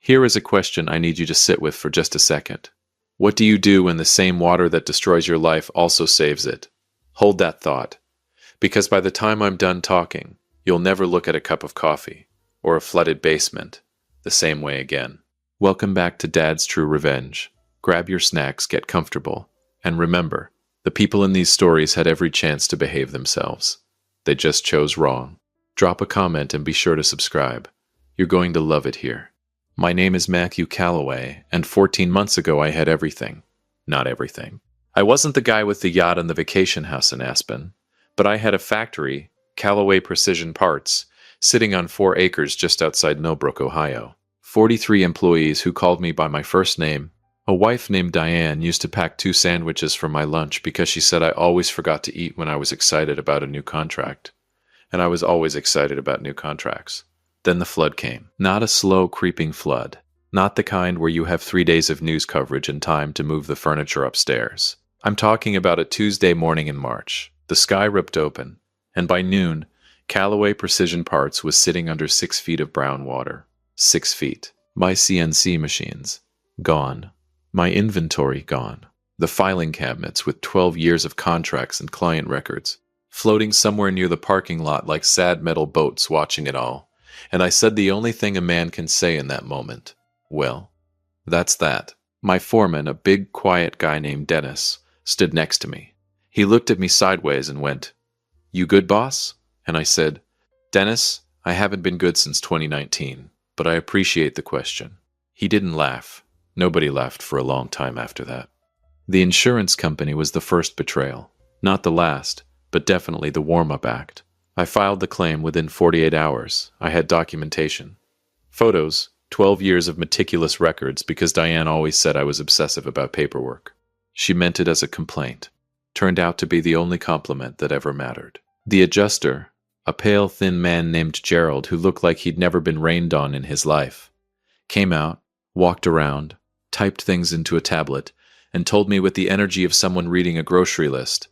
Here is a question I need you to sit with for just a second. What do you do when the same water that destroys your life also saves it? Hold that thought, because by the time I'm done talking, you'll never look at a cup of coffee or a flooded basement the same way again. Welcome back to Dad's True Revenge. Grab your snacks, get comfortable, and remember, the people in these stories had every chance to behave themselves. They just chose wrong. Drop a comment and be sure to subscribe. You're going to love it here. My name is Matthew Calloway, and 14 months ago I had everything. Not everything. I wasn't the guy with the yacht and the vacation house in Aspen, but I had a factory, Calloway Precision Parts, sitting on 4 acres just outside Millbrook, Ohio. 43 employees who called me by my first name. A wife named Diane used to pack 2 sandwiches for my lunch because she said I always forgot to eat when I was excited about a new contract. And I was always excited about new contracts. Then the flood came. Not a slow, creeping flood. Not the kind where you have 3 days of news coverage and time to move the furniture upstairs. I'm talking about a Tuesday morning in March. The sky ripped open, and by noon, Calloway Precision Parts was sitting under 6 feet of brown water. 6 feet. My CNC machines. Gone. My inventory gone. The filing cabinets with 12 years of contracts and client records, floating somewhere near the parking lot like sad metal boats watching it all. And I said the only thing a man can say in that moment. Well, that's that. My foreman, a big, quiet guy named Dennis, stood next to me. He looked at me sideways and went, "You good, boss?" And I said, "Dennis, I haven't been good since 2019, but I appreciate the question." He didn't laugh. Nobody laughed for a long time after that. The insurance company was the first betrayal. Not the last, but definitely the warm-up act. I filed the claim within 48 hours. I had documentation. Photos, 12 years of meticulous records because Diane always said I was obsessive about paperwork. She meant it as a complaint. Turned out to be the only compliment that ever mattered. The adjuster, a pale, thin man named Gerald who looked like he'd never been rained on in his life, came out, walked around, typed things into a tablet, and told me with the energy of someone reading a grocery list,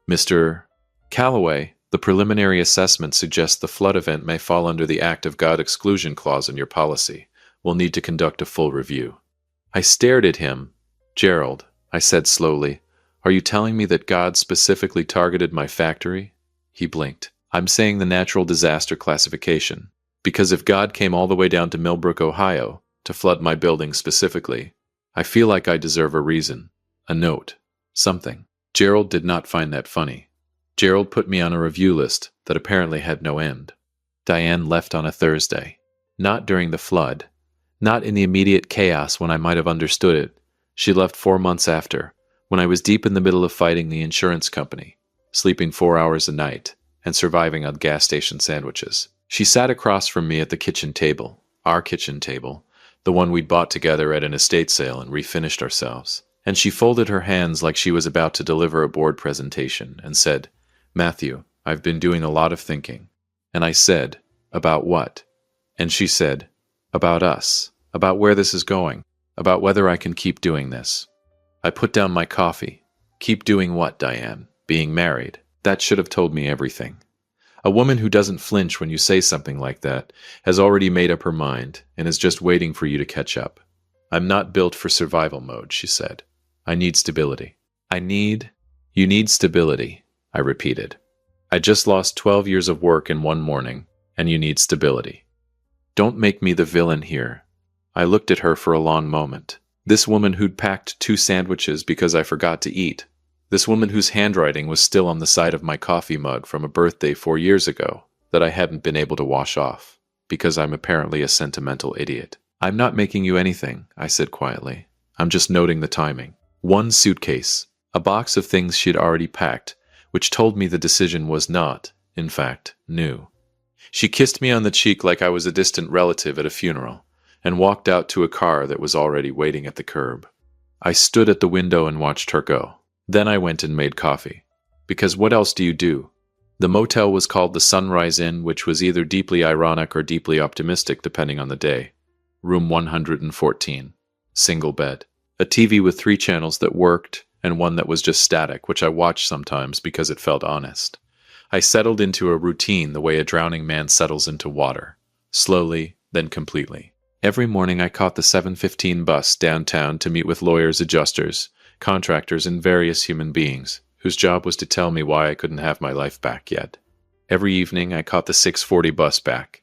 "Mr. Calloway, the preliminary assessment suggests the flood event may fall under the Act of God exclusion clause in your policy. We'll need to conduct a full review." I stared at him. "Gerald," I said slowly, "are you telling me that God specifically targeted my factory?" He blinked. "I'm saying the natural disaster classification. Because if God came all the way down to Millbrook, Ohio, to flood my building specifically, I feel like I deserve a reason, a note, something." Gerald did not find that funny. Gerald put me on a review list that apparently had no end. Diane left on a Thursday. Not during the flood. Not in the immediate chaos when I might have understood it. She left 4 months after, when I was deep in the middle of fighting the insurance company, sleeping 4 hours a night, and surviving on gas station sandwiches. She sat across from me at the kitchen table, our kitchen table, the one we'd bought together at an estate sale and refinished ourselves. And she folded her hands like she was about to deliver a board presentation and said, "Matthew, I've been doing a lot of thinking." And I said, "About what?" And she said, "About us, about where this is going, about whether I can keep doing this." I put down my coffee. Keep doing what, Diane? Being married. That should have told me everything. A woman who doesn't flinch when you say something like that has already made up her mind and is just waiting for you to catch up. "I'm not built for survival mode," she said. "I need stability." You need stability, I repeated. "I just lost 12 years of work in one morning, and you need stability." Don't make me the villain here. I looked at her for a long moment. This woman who'd packed 2 sandwiches because I forgot to eat. This woman whose handwriting was still on the side of my coffee mug from a birthday 4 years ago that I hadn't been able to wash off, because I'm apparently a sentimental idiot. "I'm not making you anything," I said quietly. "I'm just noting the timing." 1 suitcase, a box of things she'd already packed, which told me the decision was not, in fact, new. She kissed me on the cheek like I was a distant relative at a funeral, and walked out to a car that was already waiting at the curb. I stood at the window and watched her go. Then I went and made coffee. Because what else do you do? The motel was called the Sunrise Inn, which was either deeply ironic or deeply optimistic depending on the day. Room 114. Single bed. A TV with 3 channels that worked, and one that was just static, which I watched sometimes because it felt honest. I settled into a routine the way a drowning man settles into water. Slowly, then completely. Every morning I caught the 7:15 bus downtown to meet with lawyers, adjusters, contractors, and various human beings, whose job was to tell me why I couldn't have my life back yet. Every evening I caught the 6:40 bus back.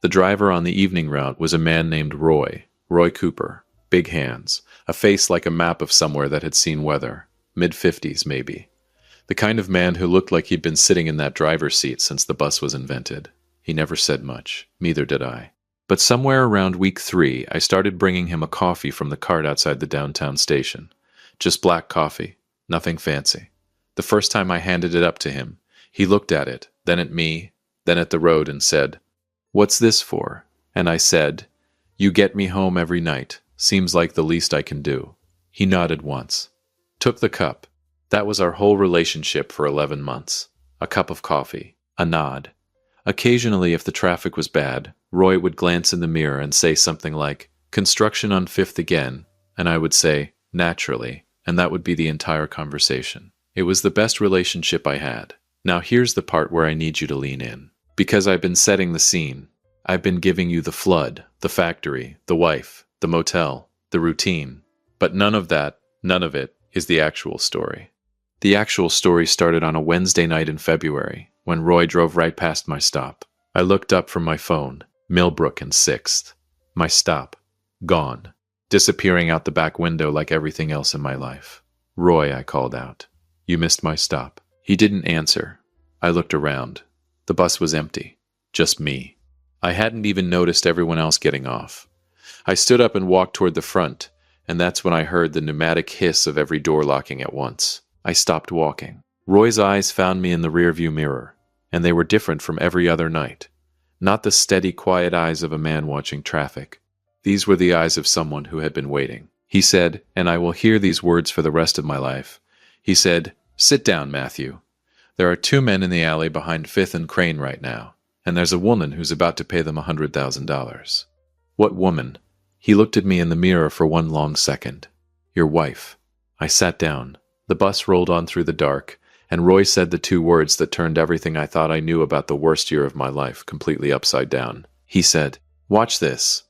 The driver on the evening route was a man named Roy Cooper, big hands, a face like a map of somewhere that had seen weather, mid-50s maybe. The kind of man who looked like he'd been sitting in that driver's seat since the bus was invented. He never said much, neither did I. But somewhere around week 3, I started bringing him a coffee from the cart outside the downtown station. Just black coffee, nothing fancy. The first time I handed it up to him, he looked at it, then at me, then at the road and said, "What's this for?" And I said, "You get me home every night. Seems like the least I can do." He nodded once. Took the cup. That was our whole relationship for 11 months. A cup of coffee. A nod. Occasionally, if the traffic was bad, Roy would glance in the mirror and say something like, "Construction on 5th again," and I would say, "Naturally," and that would be the entire conversation. It was the best relationship I had. Now here's the part where I need you to lean in. Because I've been setting the scene. I've been giving you the flood, the factory, the wife, the motel, the routine. But none of it, is the actual story. The actual story started on a Wednesday night in February, when Roy drove right past my stop. I looked up from my phone, Millbrook and 6th. My stop. Gone. Disappearing out the back window like everything else in my life. "Roy," I called out. "You missed my stop." He didn't answer. I looked around. The bus was empty. Just me. I hadn't even noticed everyone else getting off. I stood up and walked toward the front, and that's when I heard the pneumatic hiss of every door locking at once. I stopped walking. Roy's eyes found me in the rearview mirror, and they were different from every other night. Not the steady, quiet eyes of a man watching traffic. These were the eyes of someone who had been waiting. He said, and I will hear these words for the rest of my life. He said, "Sit down, Matthew. There are 2 men in the alley behind 5th and Crane right now, and there's a woman who's about to pay them $100,000. "What woman?" He looked at me in the mirror for one long second. "Your wife." I sat down. The bus rolled on through the dark, and Roy said the 2 words that turned everything I thought I knew about the worst year of my life completely upside down. He said, "Watch this.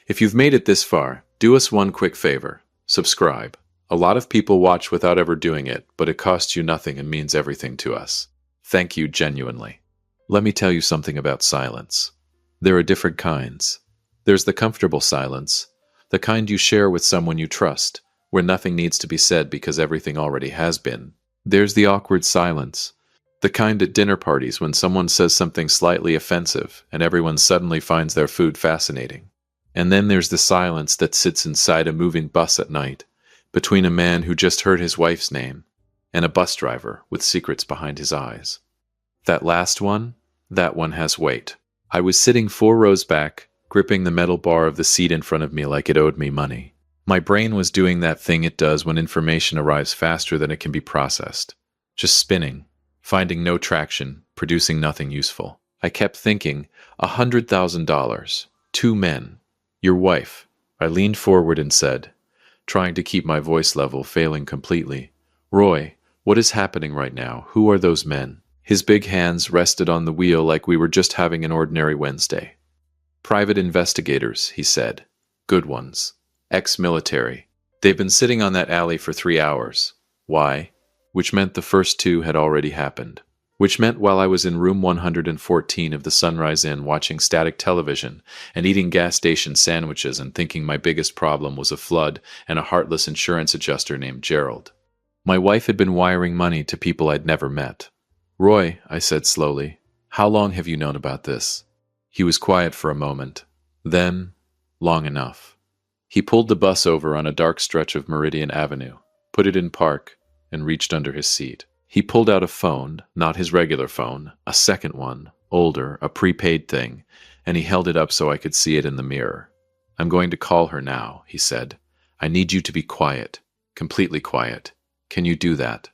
If you've made it this far, do us one quick favor. Subscribe. A lot of people watch without ever doing it, but it costs you nothing and means everything to us. Thank you genuinely." Let me tell you something about silence. There are different kinds. There's the comfortable silence, the kind you share with someone you trust, where nothing needs to be said because everything already has been. There's the awkward silence, the kind at dinner parties when someone says something slightly offensive and everyone suddenly finds their food fascinating. And then there's the silence that sits inside a moving bus at night, between a man who just heard his wife's name and a bus driver with secrets behind his eyes. That last one, that one has weight. I was sitting 4 rows back, gripping the metal bar of the seat in front of me like it owed me money. My brain was doing that thing it does when information arrives faster than it can be processed. Just spinning, finding no traction, producing nothing useful. I kept thinking, $100,000, 2 men, your wife. I leaned forward and said, trying to keep my voice level, failing completely, "Roy, what is happening right now? Who are those men?" His big hands rested on the wheel like we were just having an ordinary Wednesday. "Private investigators," he said. "Good ones. Ex-military. They've been sitting on that alley for 3 hours. Why?" Which meant the first 2 had already happened. Which meant while I was in room 114 of the Sunrise Inn watching static television and eating gas station sandwiches and thinking my biggest problem was a flood and a heartless insurance adjuster named Gerald. My wife had been wiring money to people I'd never met. "Roy," I said slowly, "how long have you known about this?" He was quiet for a moment. Then, long enough. He pulled the bus over on a dark stretch of Meridian Avenue, put it in park, and reached under his seat. He pulled out a phone, not his regular phone, a second one, older, a prepaid thing, and he held it up so I could see it in the mirror. "I'm going to call her now," he said. "I need you to be quiet, completely quiet. Can you do that?"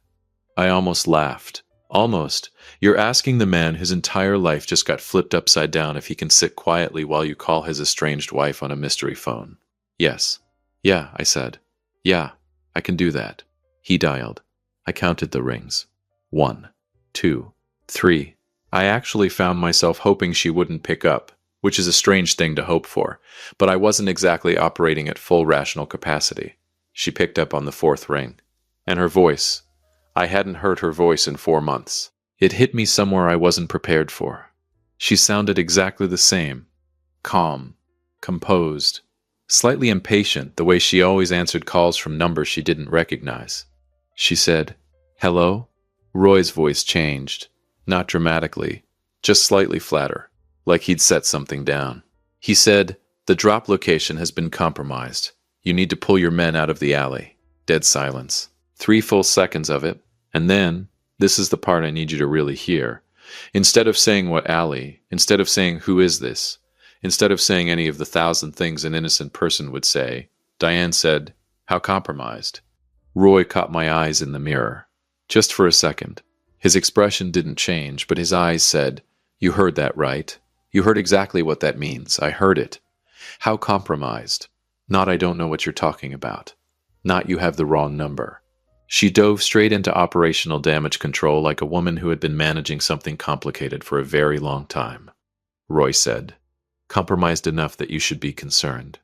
I almost laughed. Almost. You're asking the man whose entire life just got flipped upside down if he can sit quietly while you call his estranged wife on a mystery phone. "Yes." "Yeah," I said. "Yeah, I can do that." He dialed. I counted the rings. 1, 2, 3. I actually found myself hoping she wouldn't pick up, which is a strange thing to hope for, but I wasn't exactly operating at full rational capacity. She picked up on the fourth ring. And her voice. I hadn't heard her voice in 4 months. It hit me somewhere I wasn't prepared for. She sounded exactly the same. Calm. Composed. Slightly impatient, the way she always answered calls from numbers she didn't recognize. She said, "Hello?" Roy's voice changed. Not dramatically, just slightly flatter, like he'd set something down. He said, "The drop location has been compromised. You need to pull your men out of the alley." Dead silence. 3 full seconds of it, and then, this is the part I need you to really hear. Instead of saying what alley, instead of saying who is this, instead of saying any of the 1,000 things an innocent person would say, Diane said, "How compromised?" Roy caught my eyes in the mirror. Just for a second. His expression didn't change, but his eyes said, "You heard that, right? You heard exactly what that means. I heard it. How compromised? Not I don't know what you're talking about. Not you have the wrong number." She dove straight into operational damage control like a woman who had been managing something complicated for a very long time. Roy said, "Compromised enough that you should be concerned."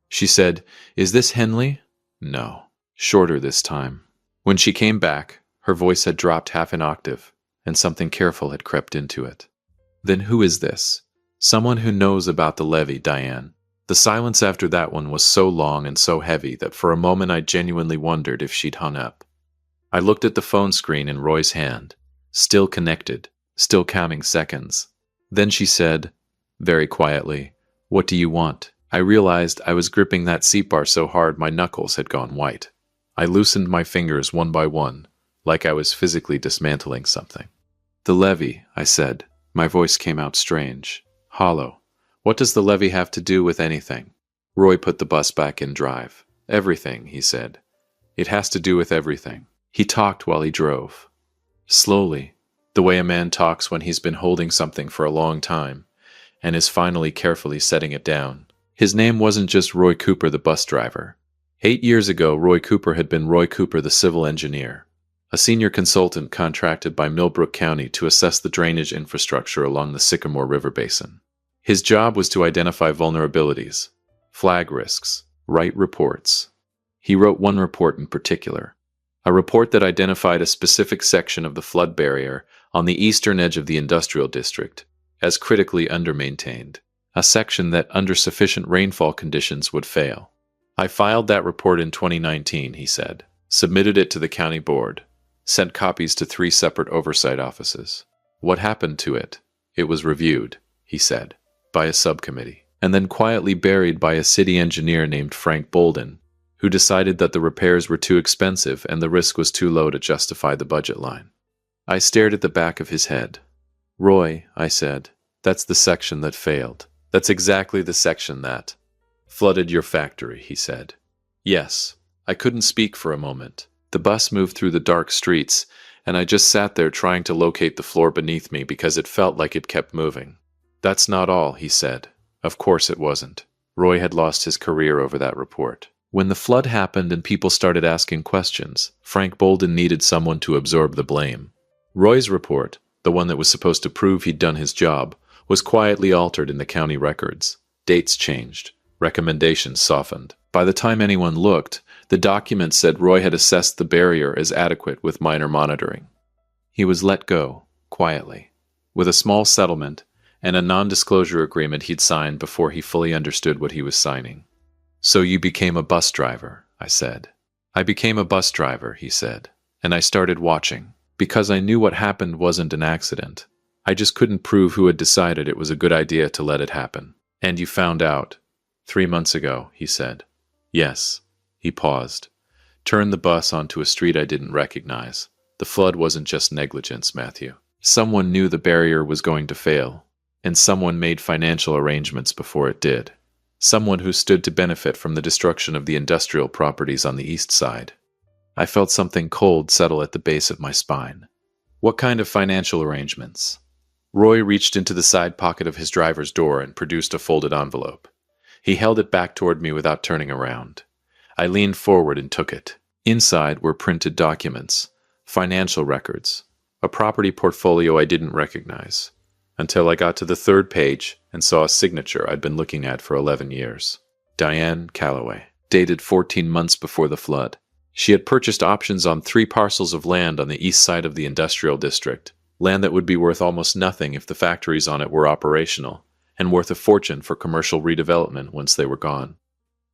She said, "Is this Henley?" No. Shorter this time. When she came back, her voice had dropped half an octave, and something careful had crept into it. "Then who is this?" "Someone who knows about the levy, Diane." The silence after that one was so long and so heavy that for a moment I genuinely wondered if she'd hung up. I looked at the phone screen in Roy's hand, still connected, still counting seconds. Then she said, very quietly, "What do you want?" I realized I was gripping that seat bar so hard my knuckles had gone white. I loosened my fingers one by one, like I was physically dismantling something. "The levy," I said. My voice came out strange, hollow. "What does the levy have to do with anything?" Roy put the bus back in drive. "Everything," he said. "It has to do with everything." He talked while he drove. Slowly, the way a man talks when he's been holding something for a long time, and is finally carefully setting it down. His name wasn't just Roy Cooper the bus driver. 8 years ago, Roy Cooper had been Roy Cooper the civil engineer, a senior consultant contracted by Millbrook County to assess the drainage infrastructure along the Sycamore River Basin. His job was to identify vulnerabilities, flag risks, write reports. He wrote one report in particular, a report that identified a specific section of the flood barrier on the eastern edge of the industrial district as critically undermaintained, a section that under sufficient rainfall conditions would fail. "I filed that report in 2019, he said, submitted it to the county board, sent copies to 3 separate oversight offices. What happened to it? It was reviewed, he said, by a subcommittee, and then quietly buried by a city engineer named Frank Bolden, who decided that the repairs were too expensive and the risk was too low to justify the budget line." I stared at the back of his head. "Roy," I said, "that's the section that failed. That's exactly the section that flooded your factory," he said. "Yes." I couldn't speak for a moment. The bus moved through the dark streets, and I just sat there trying to locate the floor beneath me because it felt like it kept moving. "That's not all," he said. Of course it wasn't. Roy had lost his career over that report. When the flood happened and people started asking questions, Frank Bolden needed someone to absorb the blame. Roy's report, the one that was supposed to prove he'd done his job, was quietly altered in the county records. Dates changed. Recommendations softened. By the time anyone looked, the document said Roy had assessed the barrier as adequate with minor monitoring. He was let go, quietly, with a small settlement and a non-disclosure agreement he'd signed before he fully understood what he was signing. "So you became a bus driver," I said. "I became a bus driver," he said, "and I started watching, because I knew what happened wasn't an accident. I just couldn't prove who had decided it was a good idea to let it happen." "And you found out 3 months ago," he said. "Yes." He paused, turned the bus onto a street I didn't recognize. "The flood wasn't just negligence, Matthew. Someone knew the barrier was going to fail, and someone made financial arrangements before it did. Someone who stood to benefit from the destruction of the industrial properties on the east side." I felt something cold settle at the base of my spine. "What kind of financial arrangements?" Roy reached into the side pocket of his driver's door and produced a folded envelope. He held it back toward me without turning around. I leaned forward and took it. Inside were printed documents, financial records, a property portfolio I didn't recognize, until I got to the 3rd page and saw a signature I'd been looking at for 11 years. Diane Calloway, dated 14 months before the flood. She had purchased options on 3 parcels of land on the east side of the industrial district, land that would be worth almost nothing if the factories on it were operational, and worth a fortune for commercial redevelopment once they were gone.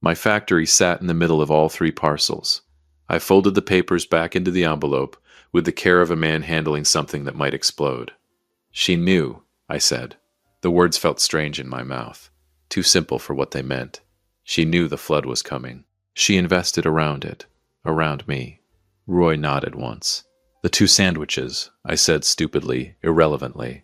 My factory sat in the middle of all 3 parcels. I folded the papers back into the envelope with the care of a man handling something that might explode. She knew, I said. The words felt strange in my mouth, too simple for what they meant. She knew the flood was coming. She invested around it, around me. Roy nodded once. The 2 sandwiches, I said stupidly, irrelevantly.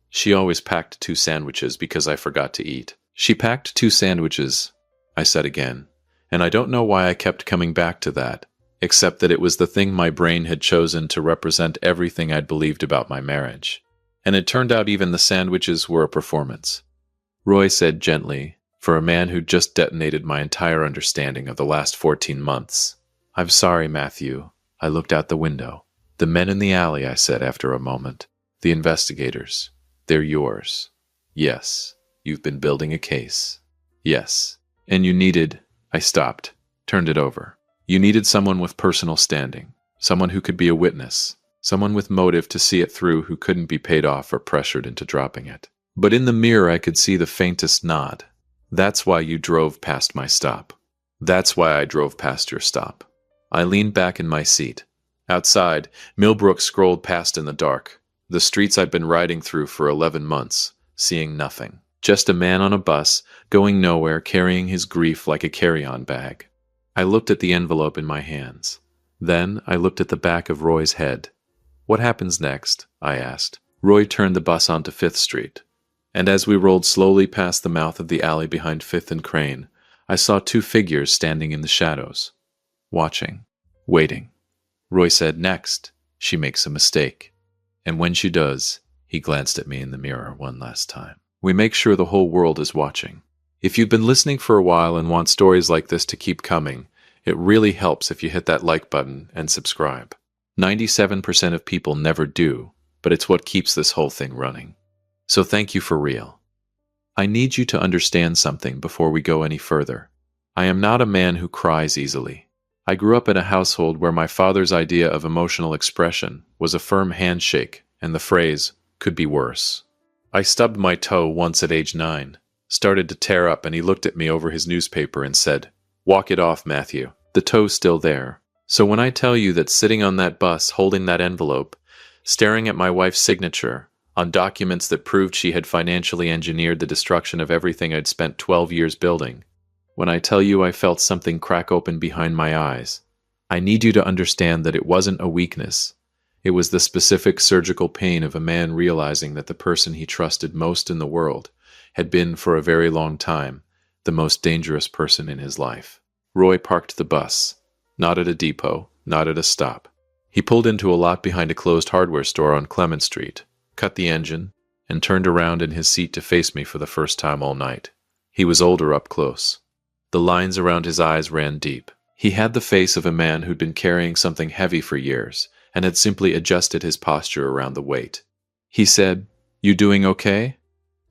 She always packed 2 sandwiches because I forgot to eat. She packed 2 sandwiches, I said again, and I don't know why I kept coming back to that, except that it was the thing my brain had chosen to represent everything I'd believed about my marriage. And it turned out even the sandwiches were a performance. Roy said gently, for a man who'd just detonated my entire understanding of the last 14 months, "I'm sorry, Matthew." I looked out the window. "The men in the alley," I said after a moment. "The investigators. They're yours. Yes, you've been building a case. Yes. And you needed—" I stopped, turned it over. "You needed someone with personal standing, someone who could be a witness, someone with motive to see it through who couldn't be paid off or pressured into dropping it." But in the mirror I could see the faintest nod. "That's why you drove past my stop. That's why I drove past your stop." I leaned back in my seat. Outside, Millbrook scrolled past in the dark, the streets I'd been riding through for 11 months, seeing nothing. Just a man on a bus, going nowhere, carrying his grief like a carry-on bag. I looked at the envelope in my hands. Then I looked at the back of Roy's head. "What happens next?" I asked. Roy turned the bus onto 5th Street. And as we rolled slowly past the mouth of the alley behind 5th and Crane, I saw 2 figures standing in the shadows, watching, waiting. Roy said, "Next, she makes a mistake. And when she does," he glanced at me in the mirror one last time, "we make sure the whole world is watching." If you've been listening for a while and want stories like this to keep coming, it really helps if you hit that like button and subscribe. 97% of people never do, but it's what keeps this whole thing running. So thank you for real. I need you to understand something before we go any further. I am not a man who cries easily. I grew up in a household where my father's idea of emotional expression was a firm handshake and the phrase, "could be worse." I stubbed my toe once at age 9, started to tear up, and he looked at me over his newspaper and said, "Walk it off, Matthew." The toe's still there. So when I tell you that sitting on that bus holding that envelope, staring at my wife's signature, on documents that proved she had financially engineered the destruction of everything I'd spent 12 years building, when I tell you I felt something crack open behind my eyes, I need you to understand that it wasn't a weakness. It was the specific surgical pain of a man realizing that the person he trusted most in the world had been, for a very long time, the most dangerous person in his life. Roy parked the bus, not at a depot, not at a stop. He pulled into a lot behind a closed hardware store on Clement Street, cut the engine, and turned around in his seat to face me for the first time all night. He was older up close. The lines around his eyes ran deep. He had the face of a man who'd been carrying something heavy for years and had simply adjusted his posture around the weight. He said, "You doing okay?"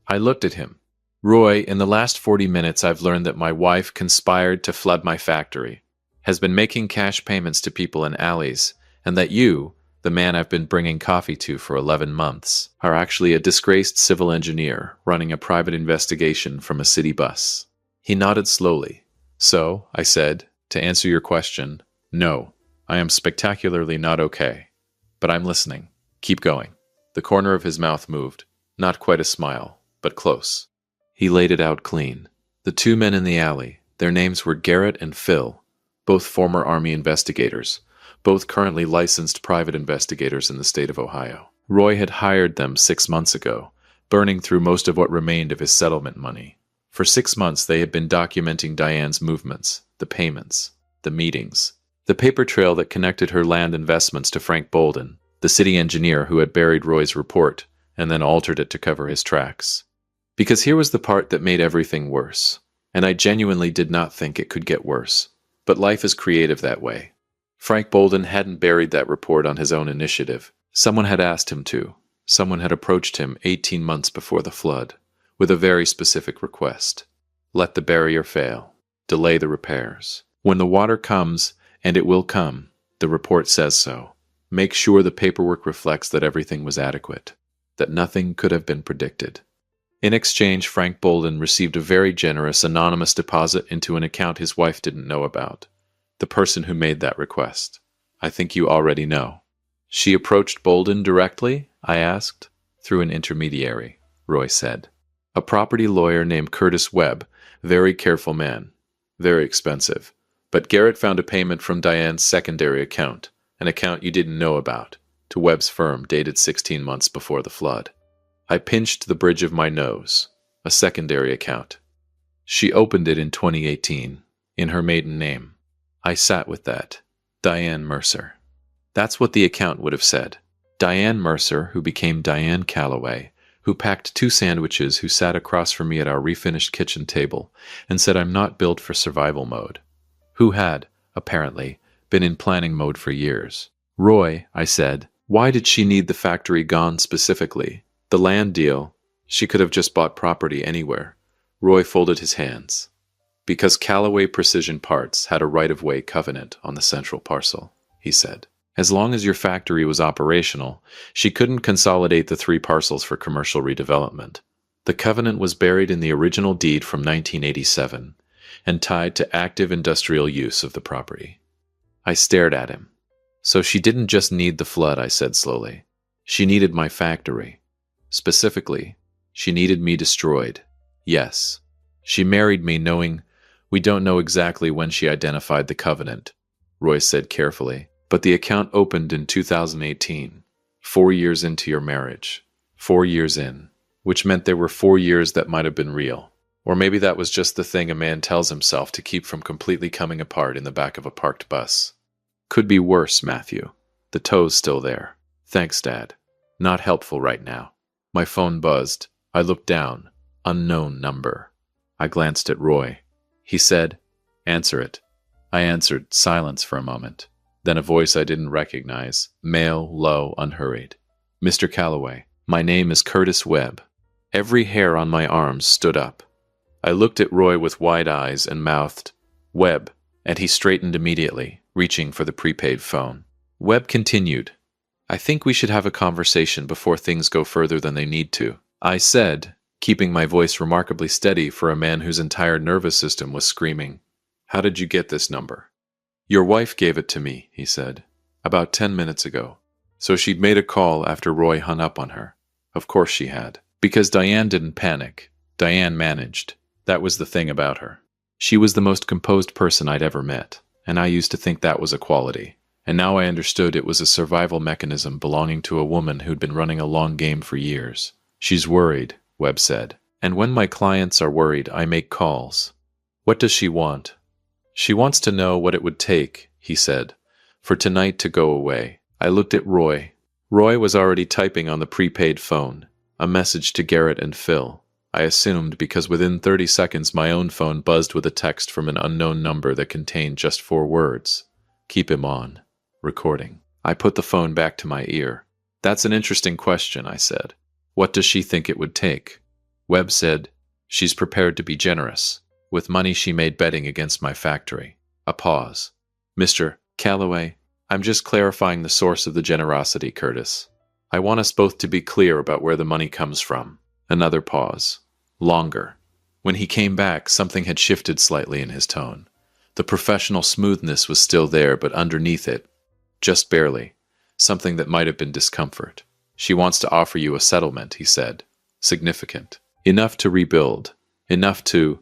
I looked at him. "Roy, in the last 40 minutes I've learned that my wife conspired to flood my factory, has been making cash payments to people in alleys, and that you, the man I've been bringing coffee to for 11 months, are actually a disgraced civil engineer running a private investigation from a city bus." He nodded slowly. "So," I said, "to answer your question, no, I am spectacularly not okay. But I'm listening. Keep going." The corner of his mouth moved. Not quite a smile, but close. He laid it out clean. The 2 men in the alley, their names were Garrett and Phil, both former Army investigators, both currently licensed private investigators in the state of Ohio. Roy had hired them 6 months ago, burning through most of what remained of his settlement money. For 6 months they had been documenting Diane's movements, the payments, the meetings, the paper trail that connected her land investments to Frank Bolden, the city engineer who had buried Roy's report and then altered it to cover his tracks. Because here was the part that made everything worse, and I genuinely did not think it could get worse. But life is creative that way. Frank Bolden hadn't buried that report on his own initiative. Someone had asked him to. Someone had approached him 18 months before the flood, with a very specific request. Let the barrier fail. Delay the repairs. When the water comes, and it will come, the report says so. Make sure the paperwork reflects that everything was adequate, that nothing could have been predicted. In exchange, Frank Bolden received a very generous anonymous deposit into an account his wife didn't know about. The person who made that request. I think you already know. She approached Bolden directly? I asked. Through an intermediary, Roy said. A property lawyer named Curtis Webb. Very careful man. Very expensive. But Garrett found a payment from Diane's secondary account, an account you didn't know about, to Webb's firm dated 16 months before the flood. I pinched the bridge of my nose. A secondary account. She opened it in 2018, in her maiden name. I sat with that. Diane Mercer. That's what the account would have said. Diane Mercer, who became Diane Calloway, who packed 2 sandwiches, who sat across from me at our refinished kitchen table and said I'm not built for survival mode. Who had, apparently, been in planning mode for years. Roy, I said, why did she need the factory gone specifically? The land deal, she could have just bought property anywhere. Roy folded his hands. Because Callaway Precision Parts had a right-of-way covenant on the central parcel, he said. As long as your factory was operational, she couldn't consolidate the 3 parcels for commercial redevelopment. The covenant was buried in the original deed from 1987 and tied to active industrial use of the property. I stared at him. So she didn't just need the flood, I said slowly. She needed my factory. Specifically, she needed me destroyed. Yes. She married me knowing we don't know exactly when she identified the covenant, Roy said carefully, but the account opened in 2018, 4 years into your marriage. 4 years in, which meant there were 4 years that might have been real. Or maybe that was just the thing a man tells himself to keep from completely coming apart in the back of a parked bus. Could be worse, Matthew. The toe's still there. Thanks, Dad. Not helpful right now. My phone buzzed. I looked down. Unknown number. I glanced at Roy. He said, "Answer it." I answered, silence for a moment. Then a voice I didn't recognize, male, low, unhurried. "Mr. Calloway, my name is Curtis Webb." Every hair on my arms stood up. I looked at Roy with wide eyes and mouthed, "Webb," and he straightened immediately, reaching for the prepaid phone. Webb continued, "I think we should have a conversation before things go further than they need to," I said, keeping my voice remarkably steady for a man whose entire nervous system was screaming. "How did you get this number?" "Your wife gave it to me," he said, "about 10 minutes ago." So she'd made a call after Roy hung up on her. Of course she had. Because Diane didn't panic. Diane managed. That was the thing about her. She was the most composed person I'd ever met, and I used to think that was a quality. And now I understood it was a survival mechanism belonging to a woman who'd been running a long game for years. "She's worried," Webb said. "And when my clients are worried, I make calls." "What does she want?" "She wants to know what it would take," he said, "for tonight to go away." I looked at Roy. Roy was already typing on the prepaid phone, a message to Garrett and Phil. I assumed because within 30 seconds my own phone buzzed with a text from an unknown number that contained just 4 words. "Keep him on. Recording." I put the phone back to my ear. "That's an interesting question," I said. "What does she think it would take?" Webb said, "She's prepared to be generous, with money she made betting against my factory." A pause. "Mr. Calloway, I'm just clarifying the source of the generosity, Curtis. I want us both to be clear about where the money comes from." Another pause. Longer. When he came back, something had shifted slightly in his tone. The professional smoothness was still there, but underneath it, just barely, something that might have been discomfort. "She wants to offer you a settlement," he said. "Significant. Enough to rebuild. Enough to—"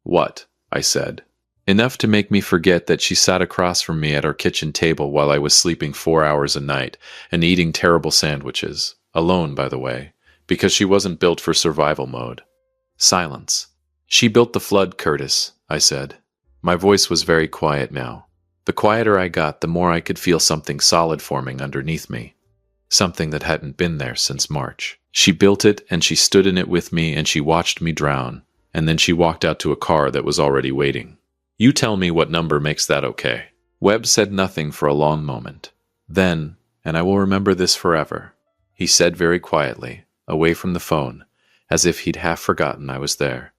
"What?" I said. "Enough to make me forget that she sat across from me at our kitchen table while I was sleeping 4 hours a night and eating terrible sandwiches. Alone, by the way, because she wasn't built for survival mode." Silence. "She built the flood, Curtis," I said. My voice was very quiet now. The quieter I got, the more I could feel something solid forming underneath me. Something that hadn't been there since March. "She built it, and she stood in it with me, and she watched me drown, and then she walked out to a car that was already waiting. You tell me what number makes that okay." Webb said nothing for a long moment. Then, and I will remember this forever, he said very quietly, away from the phone, as if he'd half forgotten I was there.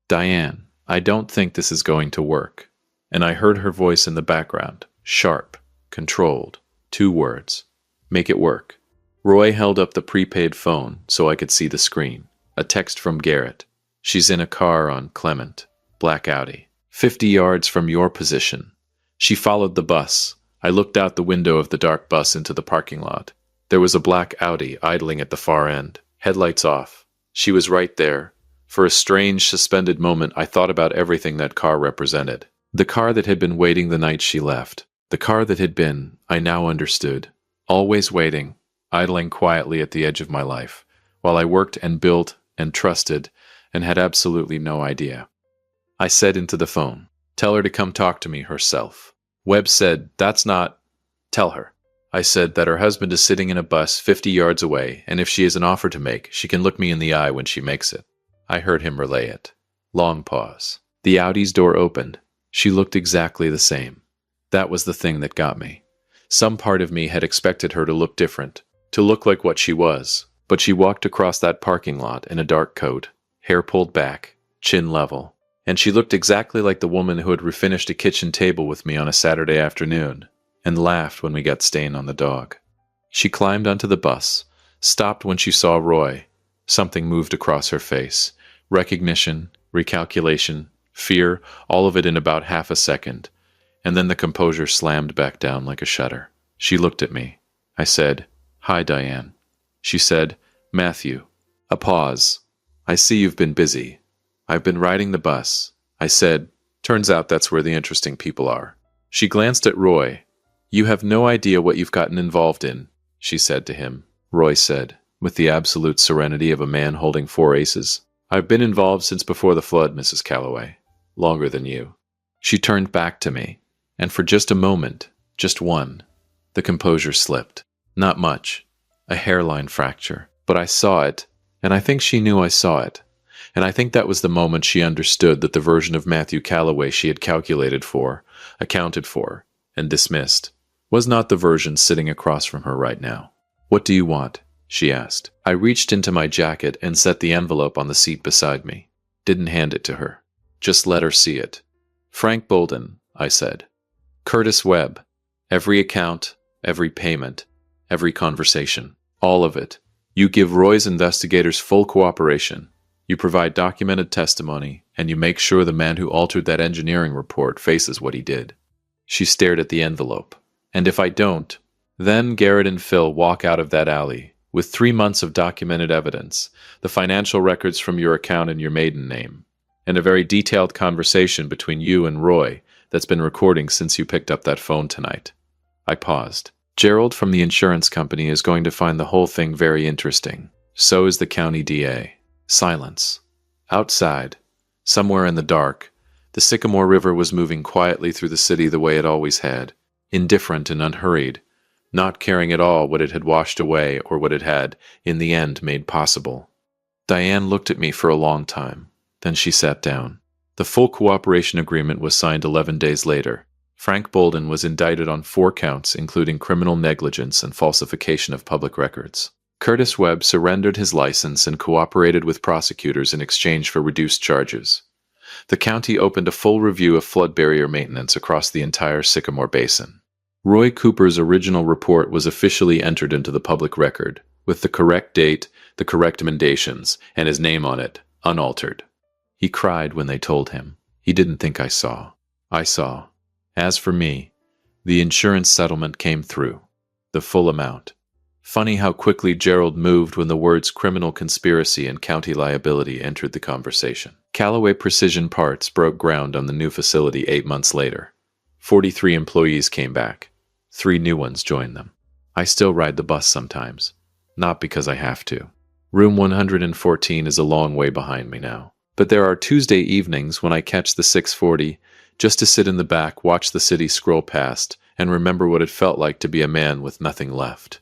"Diane, I don't think this is going to work." And I heard her voice in the background, sharp, controlled, 2 words. "Make it work." Roy held up the prepaid phone so I could see the screen. A text from Garrett. "She's in a car on Clement, black Audi, 50 yards from your position." She followed the bus. I looked out the window of the dark bus into the parking lot. There was a black Audi idling at the far end, headlights off. She was right there. For a strange, suspended moment, I thought about everything that car represented. The car that had been waiting the night she left. The car that had been, I now understood, always waiting, idling quietly at the edge of my life, while I worked and built and trusted and had absolutely no idea. I said into the phone, "Tell her to come talk to me herself." Webb said, "That's not..." "Tell her." I said that her husband is sitting in a bus 50 yards away, and if she has an offer to make, she can look me in the eye when she makes it. I heard him relay it. Long pause. The Audi's door opened. She looked exactly the same. That was the thing that got me. Some part of me had expected her to look different, to look like what she was, but she walked across that parking lot in a dark coat, hair pulled back, chin level, and she looked exactly like the woman who had refinished a kitchen table with me on a Saturday afternoon, and laughed when we got Stain on the dog. She climbed onto the bus, stopped when she saw Roy. Something moved across her face. Recognition, recalculation, fear, all of it in about half a second, and then the composure slammed back down like a shutter. She looked at me. I said, "Hi, Diane." She said, "Matthew." A pause. "I see you've been busy." "I've been riding the bus." I said, "Turns out that's where the interesting people are." She glanced at Roy. "You have no idea what you've gotten involved in," she said to him. Roy said, with the absolute serenity of a man holding 4 aces, "I've been involved since before the flood, Mrs. Calloway. Longer than you." She turned back to me, and for just a moment, just one, the composure slipped. Not much. A hairline fracture. But I saw it, and I think she knew I saw it. And I think that was the moment she understood that the version of Matthew Calloway she had calculated for, accounted for, and dismissed, was not the version sitting across from her right now. "What do you want?" she asked. I reached into my jacket and set the envelope on the seat beside me. Didn't hand it to her. Just let her see it. "Frank Bolden," I said. "Curtis Webb. Every account, every payment, every conversation. All of it. You give Roy's investigators full cooperation. You provide documented testimony, and you make sure the man who altered that engineering report faces what he did." She stared at the envelope. "And if I don't, then Garrett and Phil walk out of that alley with 3 months of documented evidence, the financial records from your account and your maiden name, and a very detailed conversation between you and Roy that's been recording since you picked up that phone tonight." I paused. "Gerald from the insurance company is going to find the whole thing very interesting. So is the county DA." Silence. Outside, somewhere in the dark, the Sycamore River was moving quietly through the city the way it always had, indifferent and unhurried, not caring at all what it had washed away or what it had, in the end, made possible. Diane looked at me for a long time. Then she sat down. The full cooperation agreement was signed 11 days later. Frank Bolden was indicted on 4 counts, including criminal negligence and falsification of public records. Curtis Webb surrendered his license and cooperated with prosecutors in exchange for reduced charges. The county opened a full review of flood barrier maintenance across the entire Sycamore Basin. Roy Cooper's original report was officially entered into the public record, with the correct date, the correct emendations, and his name on it, unaltered. He cried when they told him. He didn't think I saw. I saw. As for me, the insurance settlement came through. The full amount. Funny how quickly Gerald moved when the words criminal conspiracy and county liability entered the conversation. Callaway Precision Parts broke ground on the new facility 8 months later. 43 employees came back. 3 new ones joined them. I still ride the bus sometimes. Not because I have to. Room 114 is a long way behind me now. But there are Tuesday evenings when I catch the 640 just to sit in the back, watch the city scroll past, and remember what it felt like to be a man with nothing left.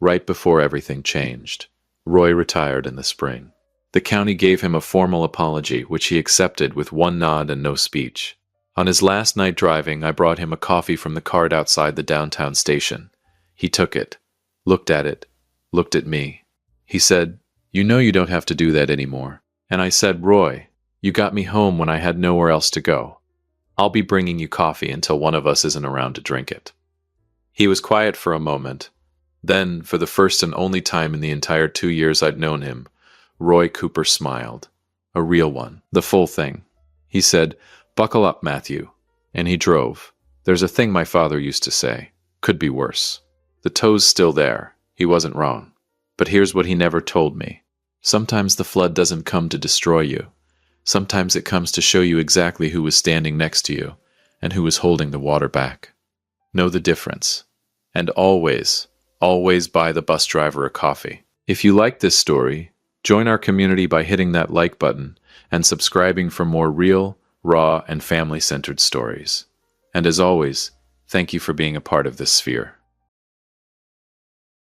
Right before everything changed. Roy retired in the spring. The county gave him a formal apology, which he accepted with one nod and no speech. On his last night driving, I brought him a coffee from the cart outside the downtown station. He took it, looked at me. He said, You know you don't have to do that anymore. And I said, Roy, you got me home when I had nowhere else to go. I'll be bringing you coffee until one of us isn't around to drink it. He was quiet for a moment. Then, for the first and only time in the entire 2 years I'd known him, Roy Cooper smiled. A real one. The full thing. He said, "Buckle up, Matthew." And he drove. There's a thing my father used to say. Could be worse. The tow's still there. He wasn't wrong. But here's what he never told me. Sometimes the flood doesn't come to destroy you. Sometimes it comes to show you exactly who was standing next to you and who was holding the water back. Know the difference. And always, always buy the bus driver a coffee. If you like this story, join our community by hitting that like button and subscribing for more real, raw, and family-centered stories. And as always, thank you for being a part of this sphere.